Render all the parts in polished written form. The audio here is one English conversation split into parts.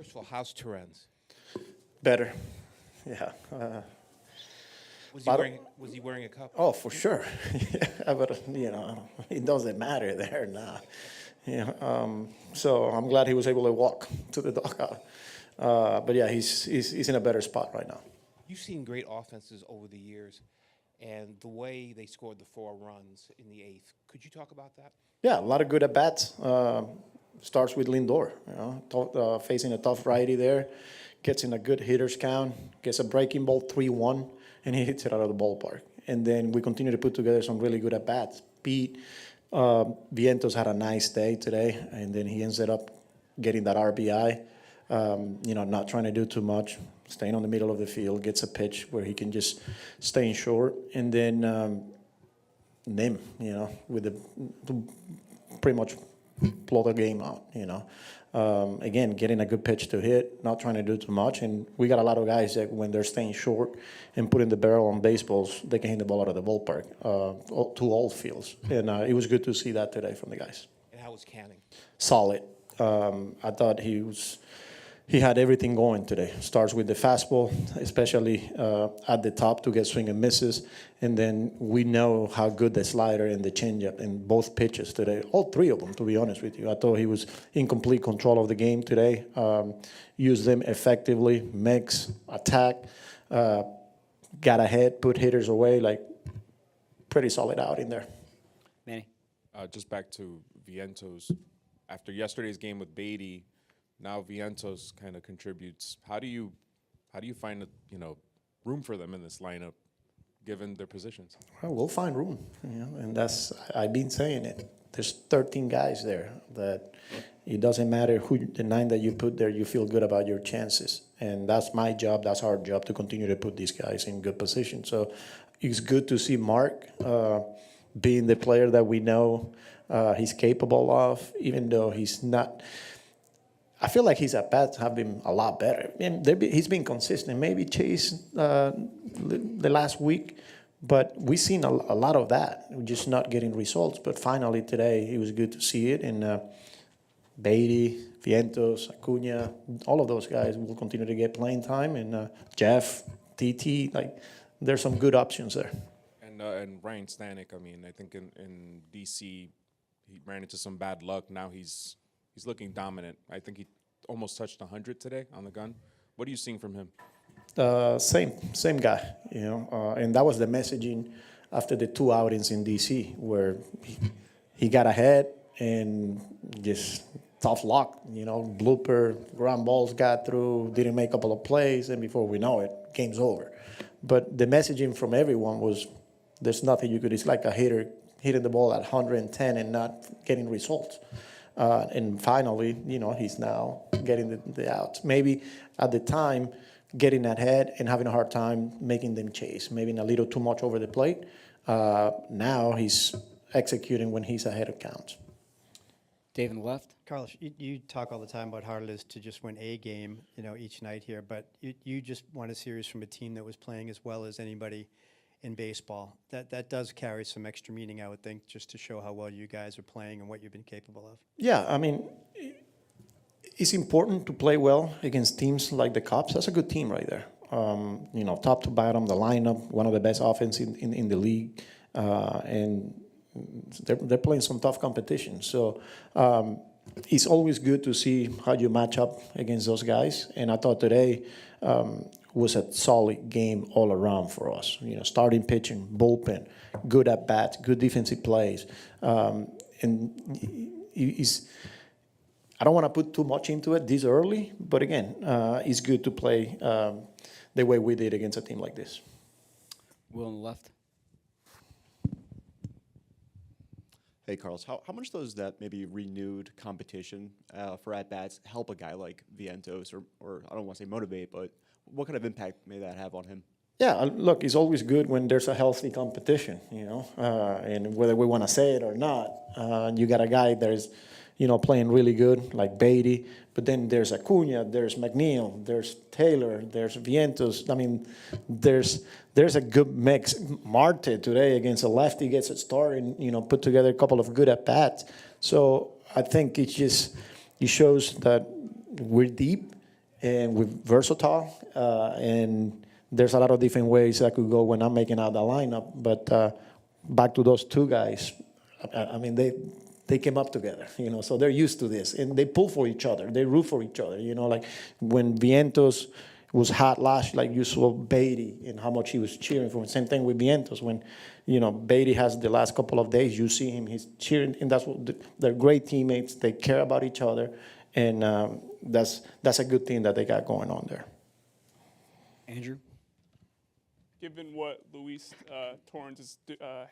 First of all, how's Torren's? Better. Yeah. Was he wearing a cup? Oh, for sure. Yeah, but, it doesn't matter there now. Yeah. So I'm glad he was able to walk to the dugout. But yeah, he's in a better spot right now. You've seen great offenses over the years, and the way they scored the 4 runs in the 8th. Could you talk about that? Yeah, a lot of good at bats. Starts with Lindor, facing a tough righty there, gets in a good hitter's count, gets a breaking ball 3-1, and he hits it out of the ballpark. And then we continue to put together some really good at bats. Pete Vientos had a nice day today, and then he ended up getting that RBI. Not trying to do too much, staying on the middle of the field, gets a pitch where he can just stay in short, and then Nim, with the pretty much blow the game out, Again, getting a good pitch to hit, not trying to do too much. And we got a lot of guys that when they're staying short and putting the barrel on baseballs, they can hit the ball out of the ballpark to all fields. And it was good to see that today from the guys. And how was Canning? Solid. I thought he had everything going today. Starts with the fastball, especially at the top to get swing and misses. And then we know how good the slider and the changeup in both pitches today, all 3 of them, to be honest with you. I thought he was in complete control of the game today. Used them effectively, mix, attack, got ahead, put hitters away, pretty solid out in there. Manny? Just back to Vientos. After yesterday's game with Beatty, now Vientos kind of contributes. How do you find room for them in this lineup, given their positions? Well, we'll find room, and I've been saying it. There's 13 guys there that it doesn't matter the 9 that you put there, you feel good about your chances. And that's my job, that's our job to continue to put these guys in good position. So it's good to see Mark being the player that we know he's capable of, even though he's not. I feel like his at-bats have been a lot better. He's been consistent. Maybe Chase the last week, but we've seen a lot of that. We're just not getting results. But finally today, it was good to see it. And Beatty, Vientos, Acuna, all of those guys will continue to get playing time. And Jeff, TT, there's some good options there. And Ryan Stannic, I think in D.C., he ran into some bad luck. Now he's looking dominant. I think he almost touched 100 today on the gun. What are you seeing from him? Same guy, and that was the messaging after the 2 outings in D.C. where he got ahead and just tough luck, blooper, ground balls got through, didn't make a couple of plays, and before we know it, game's over. But the messaging from everyone was there's nothing you could. It's like a hitter hitting the ball at 110 and not getting results. And finally, he's now getting the outs. Maybe at the time, getting ahead and having a hard time making them chase, maybe a little too much over the plate. Now he's executing when he's ahead of counts. Dave on the left. Carlos, you talk all the time about how hard it is to just win a game, each night here, but you just won a series from a team that was playing as well as anybody in baseball. That does carry some extra meaning, I would think, just to show how well you guys are playing and what you've been capable of. Yeah, it's important to play well against teams like the Cubs. That's a good team right there. Top to bottom, the lineup, one of the best offense in the league, and they're playing some tough competition. So it's always good to see how you match up against those guys. And I thought today was a solid game all around for us. Starting pitching, bullpen, good at bats, good defensive plays, and I don't want to put too much into it this early, but again, it's good to play the way we did against a team like this. Will on the left. Hey, Carlos, how much does that maybe renewed competition for at-bats help a guy like Vientos, or I don't want to say motivate, but what kind of impact may that have on him? Yeah, look, it's always good when there's a healthy competition, and whether we want to say it or not, you got a guy that is, playing really good, like Beatty, but then there's Acuna, there's McNeil, there's Taylor, there's Vientos. There's a good mix. Marte today against a lefty gets a start and, put together a couple of good at-bats. So I think it shows that we're deep and we're versatile, and there's a lot of different ways I could go when I'm making out the lineup. But back to those two guys, I mean, they came up together, so they're used to this, and they pull for each other, they root for each other, like when Vientos was hot last, like you saw Beatty and how much he was cheering for. Same thing with Vientos. When, Beatty has the last couple of days, you see him, he's cheering, and that's what they're great teammates. They care about each other, and that's a good thing that they got going on there. Andrew? Given what Luis Torrens is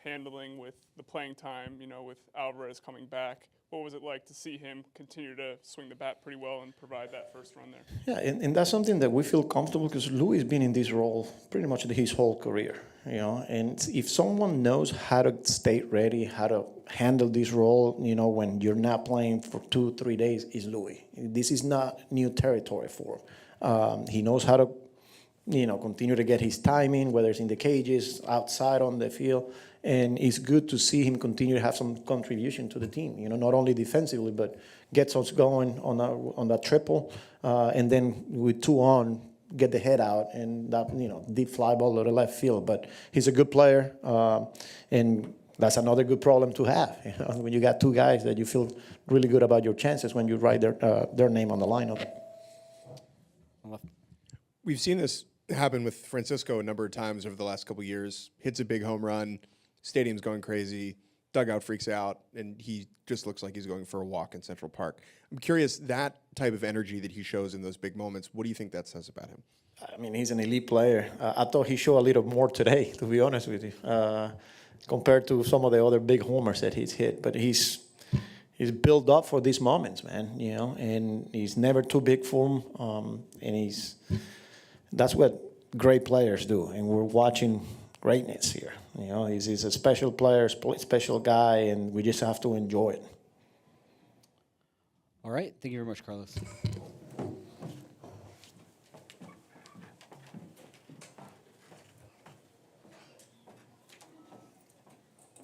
handling with the playing time, with Alvarez coming back, what was it like to see him continue to swing the bat pretty well and provide that first run there? Yeah, and that's something that we feel comfortable because Louis has been in this role pretty much his whole career, And if someone knows how to stay ready, how to handle this role, when you're not playing for 2-3 days, is Louis. This is not new territory for him. He knows how to continue to get his timing, whether it's in the cages, outside on the field. And it's good to see him continue to have some contribution to the team, not only defensively, but gets us going on that triple. And then with 2 on, get the head out and that, deep fly ball to the left field. But he's a good player. And that's another good problem to have, when you got 2 guys that you feel really good about your chances when you write their name on the lineup. We've seen this happen with Francisco a number of times over the last couple of years. Hits a big home run, stadium's going crazy, dugout freaks out, and he just looks like he's going for a walk in Central Park. I'm curious, that type of energy that he shows in those big moments, what do you think that says about him? I mean, he's an elite player. I thought he showed a little more today, to be honest with you, compared to some of the other big homers that he's hit. But he's built up for these moments, man, and he's never too big for him, and that's what great players do, and we're watching greatness here. He's a special player, special guy, and we just have to enjoy it. All right. Thank you very much, Carlos.